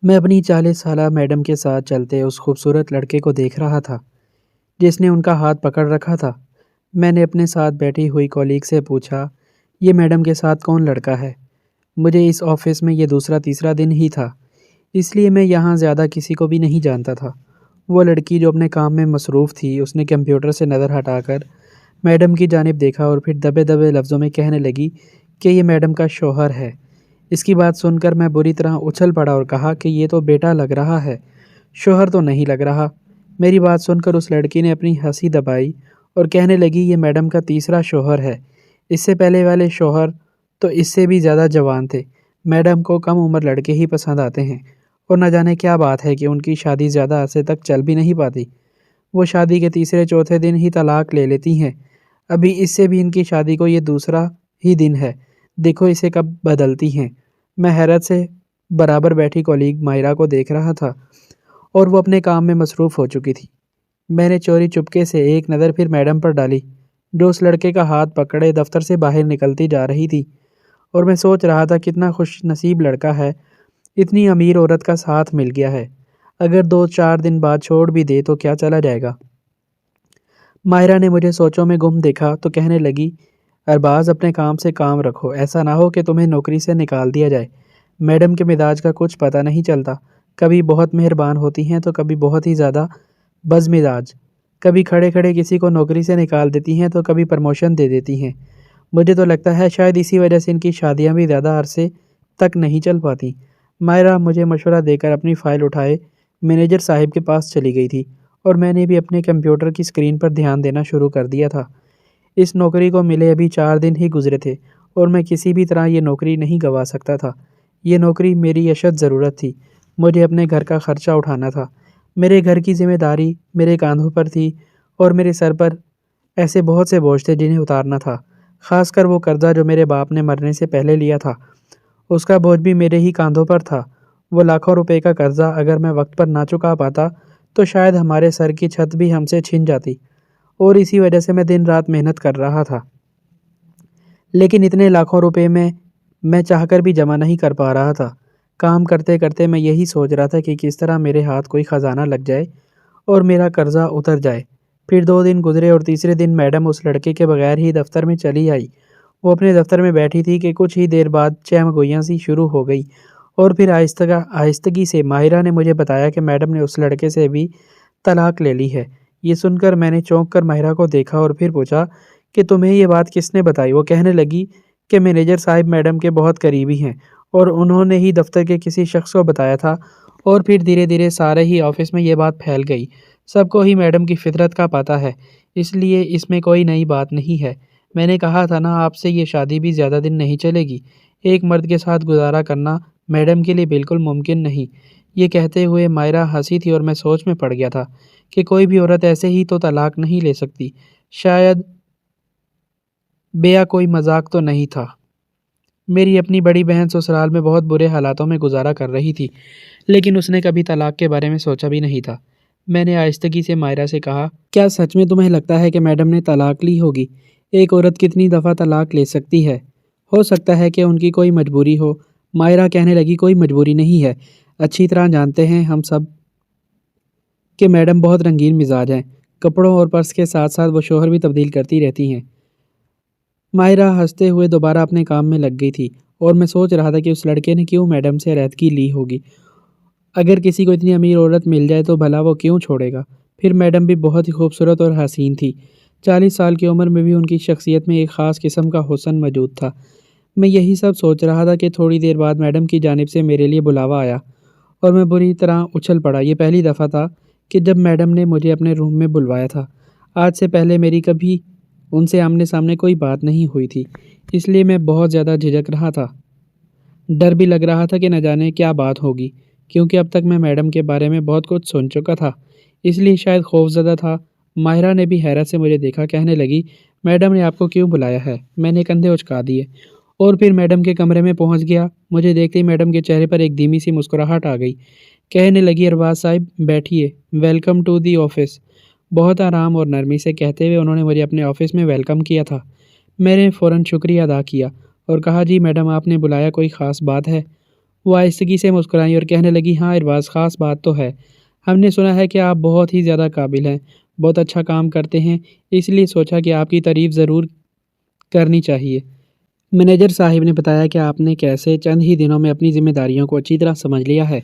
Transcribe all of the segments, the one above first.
میں اپنی 40 سالہ میڈم کے ساتھ چلتے اس خوبصورت لڑکے کو دیکھ رہا تھا جس نے ان کا ہاتھ پکڑ رکھا تھا۔ میں نے اپنے ساتھ بیٹھی ہوئی کولیگ سے پوچھا، یہ میڈم کے ساتھ کون لڑکا ہے؟ مجھے اس آفس میں یہ دوسرا تیسرا دن ہی تھا، اس لیے میں یہاں زیادہ کسی کو بھی نہیں جانتا تھا۔ وہ لڑکی جو اپنے کام میں مصروف تھی، اس نے کمپیوٹر سے نظر ہٹا کر میڈم کی جانب دیکھا اور پھر دبے دبے لفظوں میں کہنے لگی کہ یہ میڈم کا شوہر ہے۔ اس کی بات سن کر میں بری طرح اچھل پڑا اور کہا کہ یہ تو بیٹا لگ رہا ہے، شوہر تو نہیں لگ رہا۔ میری بات سن کر اس لڑکی نے اپنی ہنسی دبائی اور کہنے لگی یہ میڈم کا تیسرا شوہر ہے، اس سے پہلے والے شوہر تو اس سے بھی زیادہ جوان تھے۔ میڈم کو کم عمر لڑکے ہی پسند آتے ہیں اور نہ جانے کیا بات ہے کہ ان کی شادی زیادہ عرصے تک چل بھی نہیں پاتی۔ وہ شادی کے تیسرے چوتھے دن ہی طلاق لے لیتی ہیں۔ ابھی اس سے بھی ان کی شادی کو یہ دوسرا ہی دن ہے، دیکھو اسے کب بدلتی ہیں۔ میں حیرت سے برابر بیٹھی کولیگ مائرہ کو دیکھ رہا تھا اور وہ اپنے کام میں مصروف ہو چکی تھی۔ میں نے چوری چپکے سے ایک نظر پھر میڈم پر ڈالی جو اس لڑکے کا ہاتھ پکڑے دفتر سے باہر نکلتی جا رہی تھی، اور میں سوچ رہا تھا کتنا خوش نصیب لڑکا ہے، اتنی امیر عورت کا ساتھ مل گیا ہے، اگر 2-4 دن بعد چھوڑ بھی دے تو کیا چلا جائے گا۔ مائرہ نے مجھے سوچوں میں گم دیکھا تو کہنے لگی، ارباز اپنے کام سے کام رکھو، ایسا نہ ہو کہ تمہیں نوکری سے نکال دیا جائے۔ میڈم کے مزاج کا کچھ پتہ نہیں چلتا، کبھی بہت مہربان ہوتی ہیں تو کبھی بہت ہی زیادہ بزمزاج، کبھی کھڑے کھڑے کسی کو نوکری سے نکال دیتی ہیں تو کبھی پروموشن دے دیتی ہیں۔ مجھے تو لگتا ہے شاید اسی وجہ سے ان کی شادیاں بھی زیادہ عرصے تک نہیں چل پاتی۔ مائرہ مجھے مشورہ دے کر اپنی فائل اٹھائے مینیجر صاحب کے پاس چلی گئی تھی اور میں نے بھی اپنے کمپیوٹر کی اسکرین پر دھیان دینا شروع کر دیا تھا۔ اس نوکری کو ملے ابھی 4 دن ہی گزرے تھے اور میں کسی بھی طرح یہ نوکری نہیں گنوا سکتا تھا۔ یہ نوکری میری اشد ضرورت تھی، مجھے اپنے گھر کا خرچہ اٹھانا تھا، میرے گھر کی ذمہ داری میرے کاندھوں پر تھی اور میرے سر پر ایسے بہت سے بوجھ تھے جنہیں اتارنا تھا، خاص کر وہ قرضہ جو میرے باپ نے مرنے سے پہلے لیا تھا، اس کا بوجھ بھی میرے ہی کاندھوں پر تھا۔ وہ لاکھوں روپے کا قرضہ اگر میں وقت پر نہ چکا پاتا تو شاید ہمارے سر کی چھت بھی ہم سے چھن جاتی، اور اسی وجہ سے میں دن رات محنت کر رہا تھا، لیکن اتنے لاکھوں روپے میں چاہ کر بھی جمع نہیں کر پا رہا تھا۔ کام کرتے کرتے میں یہی سوچ رہا تھا کہ کس طرح میرے ہاتھ کوئی خزانہ لگ جائے اور میرا قرضہ اتر جائے۔ پھر 2 دن گزرے اور تیسرے دن میڈم اس لڑکے کے بغیر ہی دفتر میں چلی آئی۔ وہ اپنے دفتر میں بیٹھی تھی کہ کچھ ہی دیر بعد چہمگوئیاں سی شروع ہو گئی اور پھر آہستگی سے ماہرہ نے مجھے بتایا کہ میڈم نے اس لڑکے سے بھی طلاق لے لی ہے۔ یہ سن کر میں نے چونک کر ماہرہ کو دیکھا اور پھر پوچھا کہ تمہیں یہ بات کس نے بتائی؟ وہ کہنے لگی کہ مینیجر صاحب میڈم کے بہت قریبی ہیں اور انہوں نے ہی دفتر کے کسی شخص کو بتایا تھا، اور پھر دھیرے دھیرے سارے ہی آفس میں یہ بات پھیل گئی۔ سب کو ہی میڈم کی فطرت کا پتہ ہے، اس لیے اس میں کوئی نئی بات نہیں ہے۔ میں نے کہا تھا نا آپ سے یہ شادی بھی زیادہ دن نہیں چلے گی، ایک مرد کے ساتھ گزارا کرنا میڈم کے لیے بالکل ممکن نہیں۔ یہ کہتے ہوئے مائرہ ہنسی تھی اور میں سوچ میں پڑ گیا تھا کہ کوئی بھی عورت ایسے ہی تو طلاق نہیں لے سکتی، شاید بیہ کوئی مذاق تو نہیں تھا۔ میری اپنی بڑی بہن سسرال میں بہت برے حالاتوں میں گزارا کر رہی تھی، لیکن اس نے کبھی طلاق کے بارے میں سوچا بھی نہیں تھا۔ میں نے آہستگی سے مائرہ سے کہا، کیا سچ میں تمہیں لگتا ہے کہ میڈم نے طلاق لی ہوگی؟ ایک عورت کتنی دفعہ طلاق لے سکتی ہے؟ ہو سکتا ہے کہ ان کی کوئی مجبوری ہو۔ مائرہ کہنے لگی، کوئی مجبوری نہیں ہے، اچھی طرح جانتے ہیں ہم سب کہ میڈم بہت رنگین مزاج ہیں، کپڑوں اور پرس کے ساتھ ساتھ وہ شوہر بھی تبدیل کرتی رہتی ہیں۔ مائرہ ہنستے ہوئے دوبارہ اپنے کام میں لگ گئی تھی اور میں سوچ رہا تھا کہ اس لڑکے نے کیوں میڈم سے علیحدگی لی ہوگی۔ اگر کسی کو اتنی امیر عورت مل جائے تو بھلا وہ کیوں چھوڑے گا؟ پھر میڈم بھی بہت ہی خوبصورت اور حسین تھی، 40 سال کی عمر میں بھی ان کی شخصیت میں ایک خاص قسم کا حسن موجود تھا۔ میں یہی سب سوچ رہا تھا کہ تھوڑی دیر بعد میڈم کی جانب سے میرے لیے بلاوا آیا اور میں بری طرح اچھل پڑا۔ یہ پہلی دفعہ تھا کہ جب میڈم نے مجھے اپنے روم میں بلوایا تھا۔ آج سے پہلے میری کبھی ان سے آمنے سامنے کوئی بات نہیں ہوئی تھی، اس لیے میں بہت زیادہ جھجک رہا تھا، ڈر بھی لگ رہا تھا کہ نہ جانے کیا بات ہوگی، کیونکہ اب تک میں میڈم کے بارے میں بہت کچھ سن چکا تھا، اس لیے شاید خوف زدہ تھا۔ ماہرہ نے بھی حیرت سے مجھے دیکھا، کہنے لگی، میڈم نے آپ کو کیوں بلایا ہے؟ میں نے کندھے اچکا دیے اور پھر میڈم کے کمرے میں پہنچ گیا۔ مجھے دیکھتے ہی میڈم کے چہرے پر ایک دھیمی سی مسکراہٹ آ گئی۔ کہنے لگی، ارباز صاحب بیٹھیے، ویلکم ٹو دی آفس۔ بہت آرام اور نرمی سے کہتے ہوئے انہوں نے مجھے اپنے آفس میں ویلکم کیا تھا۔ میں نے فوراً شکریہ ادا کیا اور کہا، جی میڈم آپ نے بلایا، کوئی خاص بات ہے؟ وہ آہستگی سے مسکرائیں اور کہنے لگی، ہاں ارباز، خاص بات تو ہے۔ ہم نے سنا ہے کہ آپ بہت ہی زیادہ قابل ہیں، بہت اچھا کام کرتے ہیں، اس لیے سوچا کہ آپ کی تعریف ضرور کرنی چاہیے۔ مینیجر صاحب نے بتایا کہ آپ نے کیسے چند ہی دنوں میں اپنی ذمہ داریوں کو اچھی طرح سمجھ لیا ہے۔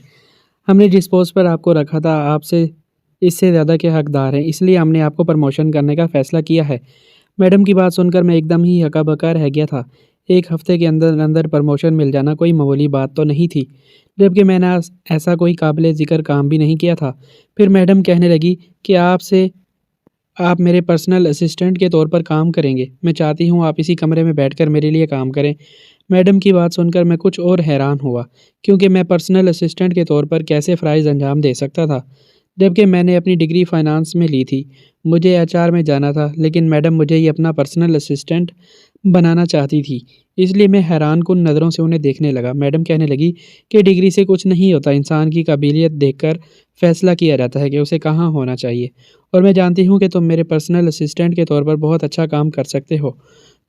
ہم نے جس پوسٹ پر آپ کو رکھا تھا، آپ سے اس سے زیادہ کے حقدار ہیں، اس لیے ہم نے آپ کو پروموشن کرنے کا فیصلہ کیا ہے۔ میڈم کی بات سن کر میں ایک دم ہی ہکا بکا رہ گیا تھا۔ ایک ہفتے کے اندر اندر پروموشن مل جانا کوئی معمولی بات تو نہیں تھی، جبکہ میں نے ایسا کوئی قابل ذکر کام بھی نہیں کیا تھا۔ پھر میڈم کہنے لگی کہ آپ میرے پرسنل اسسٹنٹ کے طور پر کام کریں گے۔ میں چاہتی ہوں آپ اسی کمرے میں بیٹھ کر میرے لیے کام کریں۔ میڈم کی بات سن کر میں کچھ اور حیران ہوا، کیونکہ میں پرسنل اسسٹنٹ کے طور پر کیسے فرائض انجام دے سکتا تھا، جبکہ میں نے اپنی ڈگری فائنانس میں لی تھی۔ مجھے HR میں جانا تھا، لیکن میڈم مجھے ہی اپنا پرسنل اسسٹنٹ بنانا چاہتی تھی۔ اس لیے میں حیران کن نظروں سے انہیں دیکھنے لگا۔ میڈم کہنے لگی کہ ڈگری سے کچھ نہیں ہوتا، انسان کی قابلیت دیکھ کر فیصلہ کیا جاتا ہے کہ اسے کہاں ہونا چاہیے، اور میں جانتی ہوں کہ تم میرے پرسنل اسسٹنٹ کے طور پر بہت اچھا کام کر سکتے ہو۔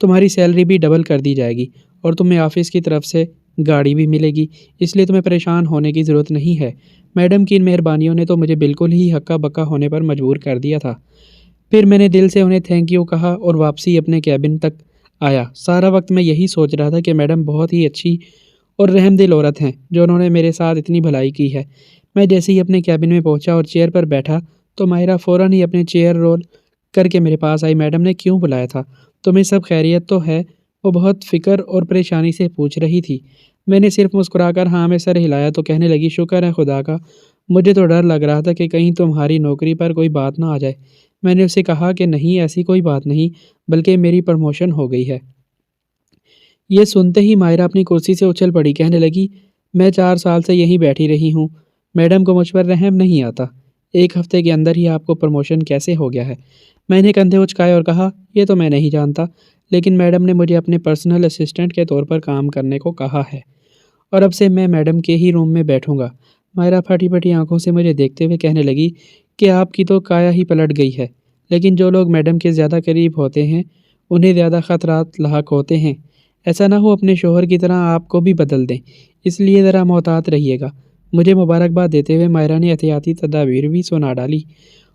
تمہاری سیلری بھی ڈبل کر دی جائے گی اور تمہیں آفس کی طرف سے گاڑی بھی ملے گی، اس لیے تمہیں پریشان ہونے کی ضرورت نہیں ہے۔ میڈم کی ان مہربانیوں نے تو مجھے بالکل ہی ہکا بکا ہونے پر مجبور کر دیا تھا۔ پھر میں نے دل سے انہیں تھینک یو کہا اور واپسی اپنے کیبن تک آیا۔ سارا وقت میں یہی سوچ رہا تھا کہ میڈم بہت ہی اچھی اور رحم دل عورت ہیں، جو انہوں نے میرے ساتھ اتنی بھلائی کی ہے۔ میں جیسے ہی اپنے کیبن میں پہنچا اور چیئر پر بیٹھا تو ماہرہ فوراً ہی اپنے چیئر رول کر کے میرے پاس آئی۔ میڈم نے کیوں بلایا تھا؟ تمہیں سب خیریت تو ہے؟ وہ بہت فکر اور پریشانی سے پوچھ رہی تھی۔ میں نے صرف مسکرا کر ہاں میں سر ہلایا تو کہنے لگی، شکر ہے خدا کا، مجھے تو ڈر لگ رہا تھا کہ کہیں تمہاری نوکری پر کوئی بات نہ آ جائے۔ میں نے اسے کہا کہ نہیں، ایسی کوئی بات نہیں، بلکہ میری پروموشن ہو گئی ہے۔ یہ سنتے ہی ماہرہ اپنی کرسی سے اچھل پڑی، کہنے لگی، میں 4 سال سے یہیں بیٹھی رہی ہوں، میڈم کو مجھ پر رحم نہیں آتا، ایک ہفتے کے اندر ہی آپ کو پروموشن کیسے ہو گیا ہے؟ میں نے کندھے اچکائے اور کہا، یہ تو میں نہیں جانتا، لیکن میڈم نے مجھے اپنے پرسنل اسسٹنٹ کے طور پر کام کرنے کو کہا ہے، اور اب سے میں میڈم کے ہی روم میں بیٹھوں گا۔ ماہرہ پھٹی پھٹی آنکھوں سے مجھے دیکھتے ہوئے کہنے لگی کہ آپ کی تو کایا ہی پلٹ گئی ہے، لیکن جو لوگ میڈم کے زیادہ قریب ہوتے ہیں انہیں زیادہ خطرات لاحق ہوتے ہیں۔ ایسا نہ ہو اپنے شوہر کی طرح آپ کو بھی بدل دیں، اس لیے ذرا محتاط رہیے گا۔ مجھے مبارکباد دیتے ہوئے ماہرہ نے احتیاطی تدابیر بھی سنا ڈالی،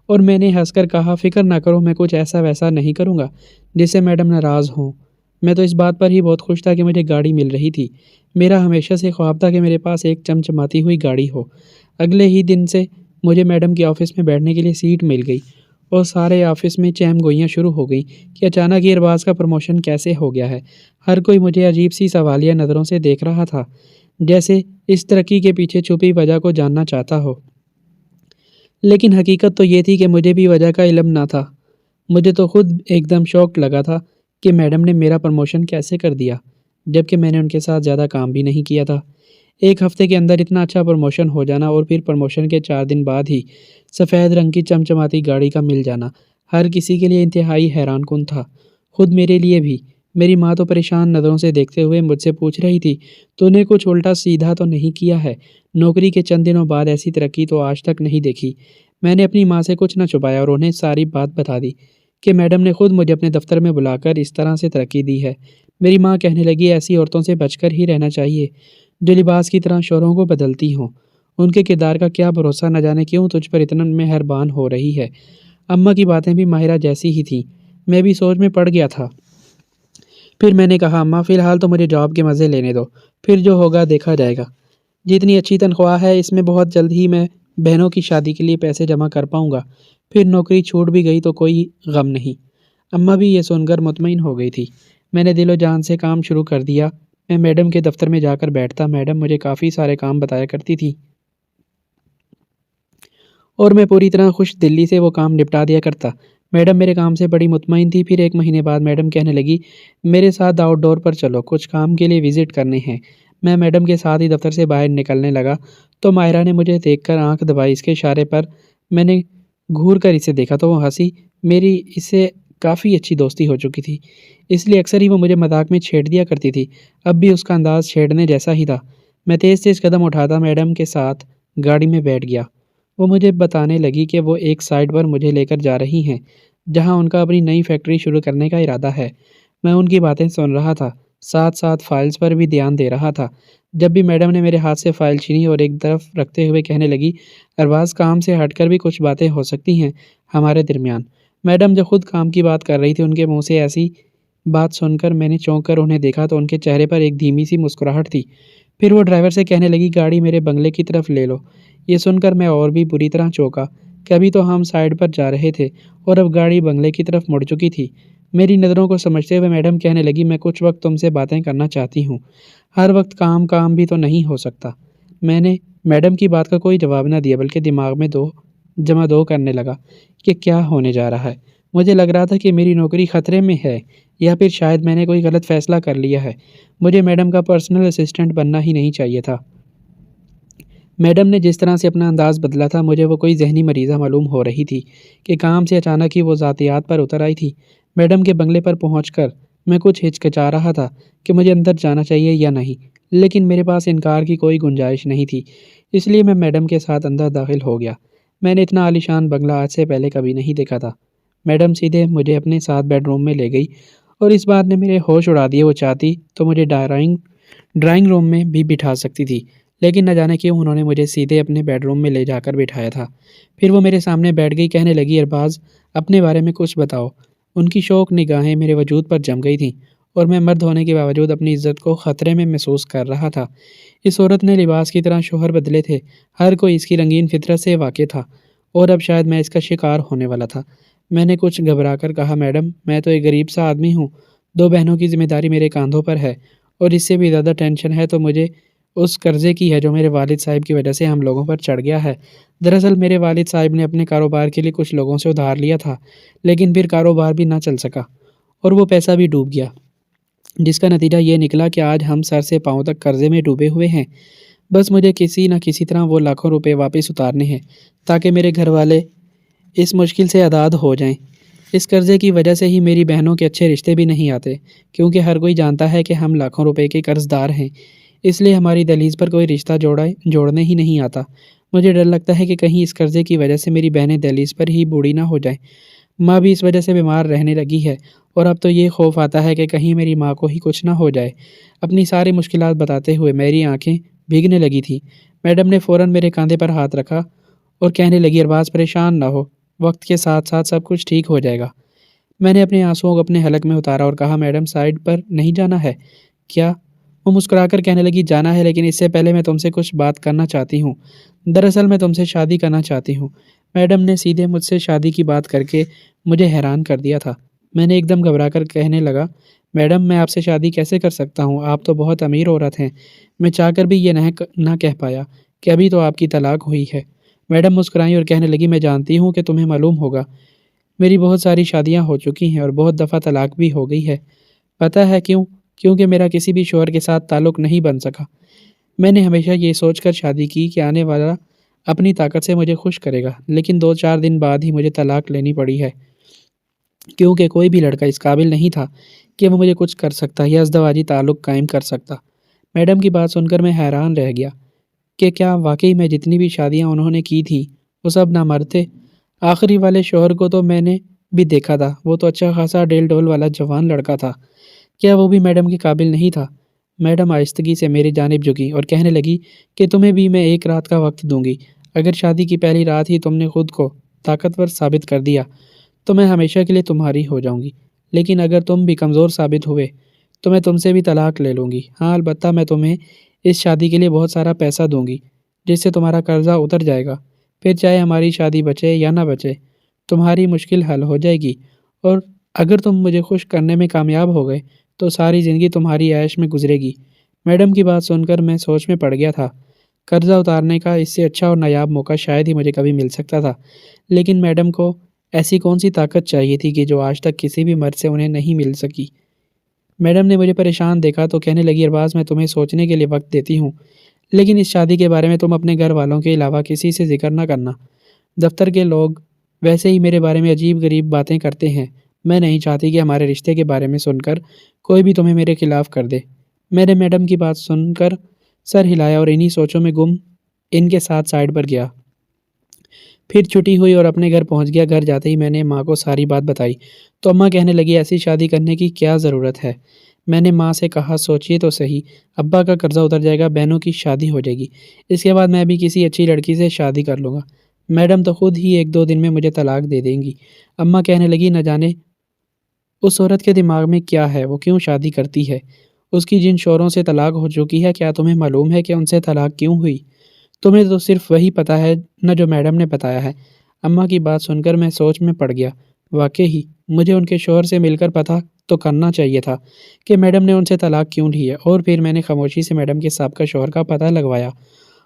اور میں نے ہنس کر کہا، فکر نہ کرو، میں کچھ ایسا ویسا نہیں کروں گا جس سے میڈم ناراض ہوں۔ میں تو اس بات پر ہی بہت خوش تھا کہ مجھے گاڑی مل رہی تھی۔ میرا ہمیشہ سے خواب تھا کہ میرے پاس ایک چمچماتی ہوئی گاڑی ہو۔ اگلے ہی دن سے مجھے میڈم کے آفس میں بیٹھنے کے لیے سیٹ مل گئی، اور سارے آفس میں چہم گوئیاں شروع ہو گئیں کہ اچانک یہ ارباز کا پروموشن کیسے ہو گیا ہے۔ ہر کوئی مجھے عجیب سی سوالیہ نظروں سے دیکھ رہا تھا، جیسے اس ترقی کے پیچھے چھپی وجہ کو جاننا چاہتا ہو۔ لیکن حقیقت تو یہ تھی کہ مجھے بھی وجہ کا علم نہ تھا۔ مجھے تو خود ایک دم شوق لگا تھا کہ میڈم نے میرا پروموشن کیسے کر دیا، جبکہ میں نے ان کے ساتھ زیادہ کام بھی نہیں کیا تھا۔ ایک ہفتے کے اندر اتنا اچھا پروموشن ہو جانا، اور پھر پروموشن کے 4 دن بعد ہی سفید رنگ کی چمچماتی گاڑی کا مل جانا، ہر کسی کے لیے انتہائی حیران کن تھا، خود میرے لیے بھی۔ میری ماں تو پریشان نظروں سے دیکھتے ہوئے مجھ سے پوچھ رہی تھی، تو نے کچھ الٹا سیدھا تو نہیں کیا ہے؟ نوکری کے چند دنوں بعد ایسی ترقی تو آج تک نہیں دیکھی۔ میں نے اپنی ماں سے کچھ نہ چھپایا اور انہیں ساری بات بتا دی کہ میڈم نے خود مجھے اپنے دفتر میں بلا کر اس طرح سے ترقی دی ہے۔ میری ماں کہنے لگی، ایسی عورتوں سے بچ کر ہی رہنا چاہیے جو لباس کی طرح شوہروں کو بدلتی ہوں۔ ان کے کردار کا کیا بھروسہ، نہ جانے کیوں تجھ پر اتنا مہربان ہو رہی ہے۔ اماں کی باتیں بھی ماہرہ جیسی ہی تھیں۔ میں بھی سوچ میں پڑ گیا تھا۔ پھر میں نے کہا، اماں فی الحال تو مجھے جاب کے مزے لینے دو، پھر جو ہوگا دیکھا جائے گا۔ جتنی اچھی تنخواہ ہے اس میں بہت جلد ہی میں بہنوں کی شادی کے لیے پیسے جمع کر پاؤں گا، پھر نوکری چھوٹ بھی گئی تو کوئی غم نہیں۔ اماں بھی یہ سن کر مطمئن ہو گئی تھی۔ میں نے دل و جان سے کام شروع کر دیا۔ میں میڈم کے دفتر میں جا کر بیٹھتا، میڈم مجھے کافی سارے کام بتایا کرتی تھی، اور میں پوری طرح خوش دلی سے وہ کام نپٹا دیا کرتا۔ میڈم میرے کام سے بڑی مطمئن تھی۔ پھر 1 مہینے بعد میڈم کہنے لگی، میرے ساتھ آؤٹ ڈور پر چلو، کچھ کام کے لیے وزٹ کرنے ہیں۔ میں میڈم کے ساتھ ہی دفتر سے باہر نکلنے لگا تو ماہرہ نے مجھے دیکھ کر آنکھ دبائی۔ اس کے اشارے پر میں نے گھور کر اسے دیکھا تو وہ ہنسی۔ میری اس سے کافی اچھی دوستی ہو چکی تھی، اس لیے اکثر ہی وہ مجھے مذاق میں چھیڑ دیا کرتی تھی۔ اب بھی اس کا انداز چھیڑنے جیسا ہی تھا۔ میں تیز تیز قدم اٹھاتا میڈم کے ساتھ گاڑی میں بیٹھ گیا۔ وہ مجھے بتانے لگی کہ وہ ایک سائٹ پر مجھے لے کر جا رہی ہیں، جہاں ان کا اپنی نئی فیکٹری شروع کرنے کا ارادہ ہے۔ میں ان کی باتیں سن رہا تھا، ساتھ ساتھ فائلز پر بھی دھیان دے رہا تھا۔ جب بھی میڈم نے میرے ہاتھ سے فائل چھینی اور ایک طرف رکھتے ہوئے کہنے لگی، ارباز کام سے ہٹ کر بھی کچھ باتیں ہو سکتی ہیں ہمارے درمیان۔ میڈم جو خود کام کی بات کر رہی تھی، ان کے منہ سے ایسی بات سن کر میں نے چونک کر انہیں دیکھا تو ان کے چہرے پر ایک دھیمی سی مسکراہٹ تھی۔ پھر وہ ڈرائیور سے کہنے لگی، گاڑی میرے بنگلے کی طرف لے لو۔ یہ سن کر میں اور بھی بری طرح چونکا کہ ابھی تو ہم سائڈ پر جا رہے تھے اور اب گاڑی بنگلے کی طرف مڑ چکی تھی۔ میری نظروں کو سمجھتے ہوئے میڈم کہنے لگی، میں کچھ وقت تم سے باتیں کرنا چاہتی ہوں۔ ہر وقت کام کام بھی تو نہیں ہو سکتا۔ میں نے میڈم کی بات کا کوئی جواب نہ دیا بلکہ دماغ میں دو جمع دو کرنے لگا کہ کیا ہونے جا رہا ہے۔ مجھے لگ رہا تھا کہ میری نوکری خطرے میں ہے یا پھر شاید میں نے کوئی غلط فیصلہ کر لیا ہے۔ مجھے میڈم کا پرسنل اسسٹنٹ بننا ہی نہیں چاہیے تھا۔ میڈم نے جس طرح سے اپنا انداز بدلا تھا، مجھے وہ کوئی ذہنی مریضہ معلوم ہو رہی تھی کہ کام سے اچانک ہی وہ ذاتیات پر اتر آئی تھی۔ میڈم کے بنگلے پر پہنچ کر میں کچھ ہچکچا رہا تھا کہ مجھے اندر جانا چاہیے یا نہیں، لیکن میرے پاس انکار کی کوئی گنجائش نہیں تھی، اس لیے میں میڈم کے ساتھ اندر داخل ہو گیا۔ میں نے اتنا عالیشان بنگلہ آج سے پہلے کبھی نہیں دیکھا تھا۔ میڈم سیدھے مجھے اپنے ساتھ بیڈ روم میں لے گئی اور اس بات نے میرے ہوش اڑا دیے۔ وہ چاہتی تو مجھے ڈرائنگ روم میں بھی بٹھا سکتی تھی، لیکن نہ جانے کیوں انہوں نے مجھے سیدھے اپنے بیڈ روم میں لے جا کر بٹھایا تھا۔ پھر وہ میرے سامنے بیٹھ گئی، کہنے لگی، ارباز اپنے بارے میں کچھ بتاؤ۔ ان کی شوق نگاہیں میرے وجود پر جم گئی تھیں اور میں مرد ہونے کے باوجود اپنی عزت کو خطرے میں محسوس کر رہا تھا۔ اس عورت نے لباس کی طرح شوہر بدلے تھے، ہر کوئی اس کی رنگین فطرت سے واقف تھا اور اب شاید میں اس کا شکار ہونے والا تھا۔ میں نے کچھ گھبرا کر کہا، میڈم میں تو ایک غریب سا آدمی ہوں، 2 بہنوں کی ذمہ داری میرے کاندھوں پر ہے اور اس سے بھی زیادہ ٹینشن ہے تو مجھے اس قرضے کی ہے جو میرے والد صاحب کی وجہ سے ہم لوگوں پر چڑھ گیا ہے۔ دراصل میرے والد صاحب نے اپنے کاروبار کے لیے کچھ لوگوں سے ادھار لیا تھا، لیکن پھر کاروبار بھی نہ چل سکا اور وہ پیسہ بھی ڈوب گیا، جس کا نتیجہ یہ نکلا کہ آج ہم سر سے پاؤں تک قرضے میں ڈوبے ہوئے ہیں۔ بس مجھے کسی نہ کسی طرح وہ لاکھوں روپے واپس اتارنے ہیں تاکہ میرے گھر والے اس مشکل سے آزاد ہو جائیں۔ اس قرضے کی وجہ سے ہی میری بہنوں کے اچھے رشتے بھی نہیں آتے، کیونکہ ہر کوئی جانتا ہے کہ ہم لاکھوں روپے کے قرض دار ہیں، اس لیے ہماری دہلیز پر کوئی رشتہ جوڑنے ہی نہیں آتا۔ مجھے ڈر لگتا ہے کہ کہیں اس قرضے کی وجہ سے میری بہنیں دہلیز پر ہی بوڑھی نہ ہو جائیں۔ ماں بھی اس وجہ سے بیمار رہنے لگی ہے اور اب تو یہ خوف آتا ہے کہ کہیں میری ماں کو ہی کچھ نہ ہو جائے۔ اپنی ساری مشکلات بتاتے ہوئے میری آنکھیں بھیگنے لگی تھیں۔ میڈم نے فوراً میرے کاندھے پر ہاتھ رکھا اور کہنے لگی، ارباز پریشان نہ ہو، وقت کے ساتھ ساتھ سب کچھ ٹھیک ہو جائے گا۔ میں نے اپنے آنسوؤں کو اپنے حلق میں اتارا اور کہا، میڈم سائڈ پر نہیں جانا ہے کیا؟ وہ مسکرا کر کہنے لگی، جانا ہے، لیکن اس سے پہلے میں تم سے کچھ بات کرنا چاہتی ہوں۔ دراصل میں تم سے شادی کرنا چاہتی ہوں۔ میڈم نے سیدھے مجھ سے شادی کی بات کر کے مجھے حیران کر دیا تھا۔ میں نے ایک دم گھبرا کر کہنے لگا، میڈم میں آپ سے شادی کیسے کر سکتا ہوں؟ آپ تو بہت امیر عورت ہیں۔ میں چاہ کر بھی یہ نہ کہہ پایا کہ ابھی تو آپ کی طلاق ہوئی ہے۔ میڈم مسکرائیں اور کہنے لگی، میں جانتی ہوں کہ تمہیں معلوم ہوگا، میری بہت ساری شادیاں ہو چکی ہیں اور بہت دفعہ طلاق بھی ہو گئی ہے۔ پتہ ہے کیوں؟ کیونکہ میرا کسی بھی شوہر کے ساتھ تعلق نہیں بن سکا۔ میں نے ہمیشہ یہ سوچ کر شادی کی کہ آنے والا اپنی طاقت سے مجھے خوش کرے گا، لیکن 2-4 دن بعد ہی مجھے طلاق لینی پڑی ہے، کیونکہ کوئی بھی لڑکا اس قابل نہیں تھا کہ وہ مجھے کچھ کر سکتا یا ازدواجی تعلق قائم کر سکتا۔ میڈم کی بات سن کر میں حیران رہ گیا کہ کیا واقعی میں جتنی بھی شادیاں انہوں نے کی تھیں وہ سب نامرد تھے؟ آخری والے شوہر کو تو میں نے بھی دیکھا تھا، وہ تو اچھا خاصا ڈیل ڈول والا جوان لڑکا تھا، کیا وہ بھی میڈم کے قابل نہیں تھا؟ میڈم آہستگی سے میری جانب جھکی اور کہنے لگی کہ تمہیں بھی میں 1 رات کا وقت دوں گی۔ اگر شادی کی پہلی رات ہی تم نے خود کو طاقتور ثابت کر دیا تو میں ہمیشہ کے لیے تمہاری ہو جاؤں گی، لیکن اگر تم بھی کمزور ثابت ہوئے تو میں تم سے بھی طلاق لے لوں گی۔ ہاں البتہ میں تمہیں اس شادی کے لیے بہت سارا پیسہ دوں گی جس سے تمہارا قرضہ اتر جائے گا، پھر چاہے ہماری شادی بچے یا نہ بچے تمہاری مشکل حل ہو جائے گی، اور اگر تم مجھے خوش کرنے میں کامیاب ہو گئے تو ساری زندگی تمہاری عیش میں گزرے گی۔ میڈم کی بات سن کر میں سوچ میں پڑ گیا تھا۔ قرضہ اتارنے کا اس سے اچھا اور نایاب موقع شاید ہی مجھے کبھی مل سکتا تھا، لیکن میڈم کو ایسی کون سی طاقت چاہیے تھی کہ جو آج تک کسی بھی مرد سے انہیں نہیں مل سکی۔ میڈم نے مجھے پریشان دیکھا تو کہنے لگی، ارباز میں تمہیں سوچنے کے لیے وقت دیتی ہوں، لیکن اس شادی کے بارے میں تم اپنے گھر والوں کے علاوہ کسی سے ذکر نہ کرنا۔ دفتر کے لوگ ویسے ہی میرے بارے میں عجیب غریب باتیں کرتے ہیں، میں نہیں چاہتی کہ ہمارے رشتے کے بارے میں سن کر کوئی بھی تمہیں میرے خلاف کر دے۔ میں نے میڈم کی بات سن کر سر ہلایا اور انہی سوچوں میں گم ان کے ساتھ سائڈ پر گیا۔ پھر چھٹی ہوئی اور اپنے گھر پہنچ گیا۔ گھر جاتے ہی میں نے ماں کو ساری بات بتائی تو اماں کہنے لگی، ایسی شادی کرنے کی کیا ضرورت ہے؟ میں نے ماں سے کہا سوچیے تو صحیح، ابا کا قرضہ اتر جائے گا، بہنوں کی شادی ہو جائے گی، اس کے بعد میں بھی کسی اچھی لڑکی سے شادی کر لوں گا، میڈم تو خود ہی 1-2 دن میں مجھے طلاق دے دیں گی۔ اماں کہنے لگی نہ جانے اس عورت کے دماغ میں کیا ہے، وہ کیوں شادی کرتی ہے، اس کی جن شوہروں سے طلاق ہو چکی ہے کیا تمہیں معلوم ہے کہ ان سے طلاق کیوں ہوئی؟ تمہیں تو صرف وہی پتہ ہے نہ جو میڈم نے بتایا ہے۔ اماں کی بات سن کر میں سوچ میں پڑ گیا، واقعی مجھے ان کے شوہر سے مل کر پتہ تو کرنا چاہیے تھا کہ میڈم نے ان سے طلاق کیوں لی ہے، اور پھر میں نے خاموشی سے میڈم کے سابقہ شوہر کا پتہ لگوایا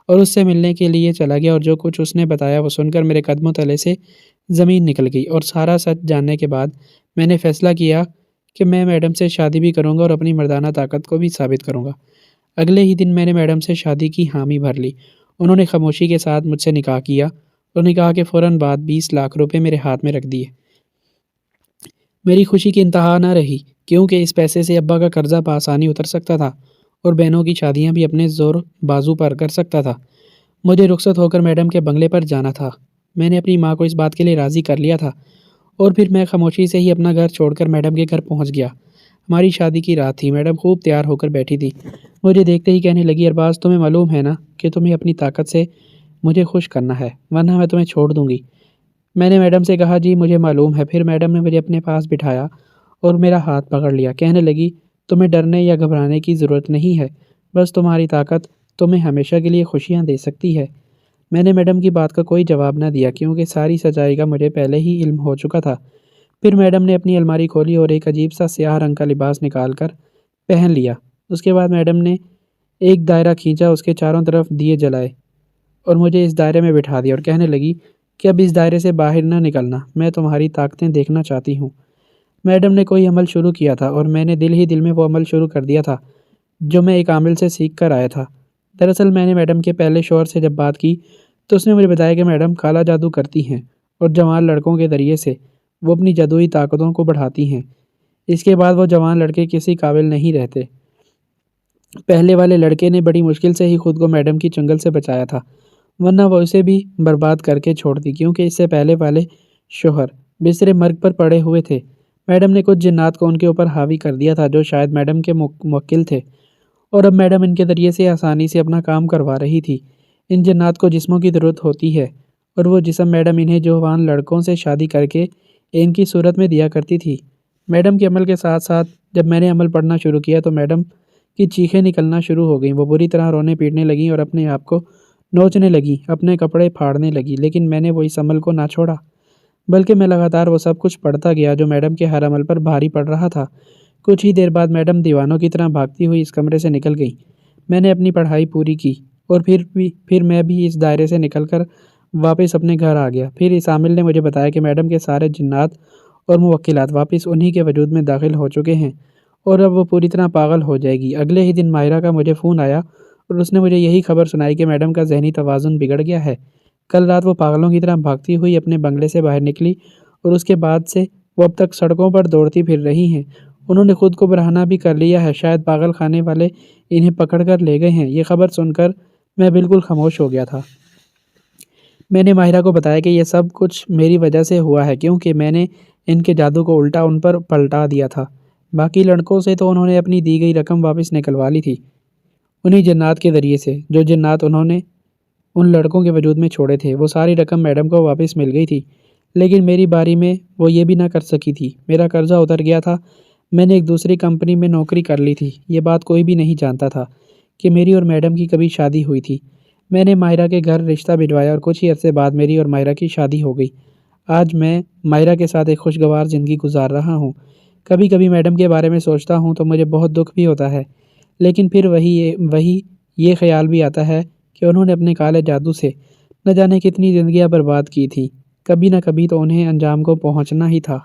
اور اس سے ملنے کے لیے چلا گیا، اور جو کچھ اس نے بتایا وہ سن کر میرے قدموں تلے سے زمین نکل گئی، اور سارا سچ جاننے کے بعد میں نے فیصلہ کیا کہ میں میڈم سے شادی بھی کروں گا اور اپنی مردانہ طاقت کو بھی ثابت کروں گا۔ اگلے ہی دن میں نے میڈم سے شادی کی حامی بھر لی، انہوں نے خاموشی کے ساتھ مجھ سے نکاح کیا اور نکاح کے فوراً بعد 20 لاکھ روپے میرے ہاتھ میں رکھ دیے۔ میری خوشی کی انتہا نہ رہی، کیونکہ اس پیسے سے ابا کا قرضہ بآسانی اتر سکتا تھا اور بہنوں کی شادیاں بھی اپنے زور بازو پر کر سکتا تھا۔ مجھے رخصت ہو کر میڈم کے بنگلے پر جانا تھا۔ میں نے اپنی ماں کو اس بات کے لیے راضی کر لیا تھا، اور پھر میں خاموشی سے ہی اپنا گھر چھوڑ کر میڈم کے گھر پہنچ گیا۔ ہماری شادی کی رات تھی، میڈم خوب تیار ہو کر بیٹھی تھی، مجھے دیکھتے ہی کہنے لگی ارباز تمہیں معلوم ہے نا کہ تمہیں اپنی طاقت سے مجھے خوش کرنا ہے، ورنہ میں تمہیں چھوڑ دوں گی۔ میں نے میڈم سے کہا جی مجھے معلوم ہے۔ پھر میڈم نے مجھے اپنے پاس بٹھایا اور میرا ہاتھ پکڑ لیا، کہنے لگی تمہیں ڈرنے یا گھبرانے کی ضرورت نہیں ہے، بس تمہاری طاقت تمہیں ہمیشہ کے لیے خوشیاں دے سکتی ہے۔ میں نے میڈم کی بات کا کوئی جواب نہ دیا، کیونکہ ساری سچائی کا مجھے پہلے ہی علم ہو چکا تھا۔ پھر میڈم نے اپنی الماری کھولی اور ایک عجیب سا سیاہ رنگ کا لباس نکال کر پہن لیا۔ اس کے بعد میڈم نے ایک دائرہ کھینچا، اس کے چاروں طرف دیے جلائے اور مجھے اس دائرے میں بٹھا دیا، اور کہنے لگی کہ اب اس دائرے سے باہر نہ نکلنا، میں تمہاری طاقتیں دیکھنا چاہتی ہوں۔ میڈم نے کوئی عمل شروع کیا تھا اور میں نے دل ہی دل میں وہ عمل شروع کر دیا تھا جو میں ایک عامل سے سیکھ کر آیا تھا۔ دراصل میں نے میڈم کے پہلے شوہر سے جب بات کی تو اس نے مجھے بتایا کہ میڈم کالا جادو کرتی ہیں اور جوان لڑکوں کے ذریعے سے وہ اپنی جادوئی طاقتوں کو بڑھاتی ہیں۔ اس کے بعد وہ جوان لڑکے کسی قابل نہیں رہتے۔ پہلے والے لڑکے نے بڑی مشکل سے ہی خود کو میڈم کی چنگل سے بچایا تھا، ورنہ وہ اسے بھی برباد کر کے چھوڑتی، کیونکہ اس سے پہلے والے شوہر بستر مرگ پر پڑے ہوئے تھے۔ میڈم نے کچھ جنات کو ان کے اوپر حاوی کر دیا تھا جو شاید میڈم کے موکل تھے، اور اب میڈم ان کے ذریعے سے آسانی سے اپنا کام کروا رہی تھی۔ ان جنات کو جسموں کی ضرورت ہوتی ہے، اور وہ جسم میڈم انہیں جوان لڑکوں سے شادی کر کے ان کی صورت میں دیا کرتی تھی۔ میڈم کے عمل کے ساتھ ساتھ جب میں نے عمل پڑھنا شروع کیا تو میڈم کی چیخیں نکلنا شروع ہو گئیں، وہ بری طرح رونے پیٹنے لگیں اور اپنے آپ کو نوچنے لگیں، اپنے کپڑے پھاڑنے لگیں، لیکن میں نے وہ اس عمل کو نہ چھوڑا، بلکہ میں لگاتار وہ سب کچھ پڑھتا گیا جو میڈم کے ہر عمل پر بھاری پڑ رہا تھا۔ کچھ ہی دیر بعد میڈم دیوانوں کی طرح بھاگتی ہوئی اس کمرے سے نکل گئیں۔ میں نے اپنی پڑھائی پوری کی اور پھر میں بھی اس دائرے سے نکل کر واپس اپنے گھر آ گیا۔ پھر اس عامل نے مجھے بتایا کہ میڈم کے سارے جنات اور موکلات واپس انہی کے وجود میں داخل ہو چکے ہیں اور اب وہ پوری طرح پاگل ہو جائے گی۔ اگلے ہی دن ماہرہ کا مجھے فون آیا اور اس نے مجھے یہی خبر سنائی کہ میڈم کا ذہنی توازن بگڑ گیا ہے۔ کل رات وہ پاگلوں کی طرح بھاگتی ہوئی اپنے بنگلے سے باہر نکلی اور اس کے بعد سے وہ اب تک سڑکوں پر دوڑتی پھر رہی ہیں۔ انہوں نے خود کو برہنہ بھی کر لیا ہے، شاید پاگل خانے والے انہیں پکڑ کر لے گئے ہیں۔ یہ خبر سن کر میں بالکل خاموش ہو گیا تھا۔ میں نے ماہرہ کو بتایا کہ یہ سب کچھ میری وجہ سے ہوا ہے، کیونکہ میں نے ان کے جادو کو الٹا ان پر پلٹا دیا تھا۔ باقی لڑکوں سے تو انہوں نے اپنی دی گئی رقم واپس نکلوا لی تھی، انہی جنات کے ذریعے سے، جو جنات انہوں نے ان لڑکوں کے وجود میں چھوڑے تھے۔ وہ ساری رقم میڈم کو واپس مل گئی تھی، لیکن میری باری میں وہ یہ بھی نہ کر سکی تھی۔ میرا قرضہ اتر گیا تھا، میں نے ایک دوسری کمپنی میں نوکری کر لی تھی۔ یہ بات کوئی بھی نہیں جانتا تھا کہ میری اور میڈم کی کبھی شادی ہوئی تھی۔ میں نے ماہرہ کے گھر رشتہ بھجوایا اور کچھ ہی عرصے بعد میری اور ماہرہ کی شادی ہو گئی۔ آج میں ماہرہ کے ساتھ ایک خوشگوار زندگی گزار رہا ہوں۔ کبھی کبھی میڈم کے بارے میں سوچتا ہوں تو مجھے بہت دکھ بھی ہوتا ہے، لیکن پھر وہی یہ خیال بھی آتا ہے کہ انہوں نے اپنے کالے جادو سے نہ جانے کتنی زندگیاں برباد کی تھیں، کبھی نہ کبھی تو انہیں انجام کو پہنچنا ہی تھا۔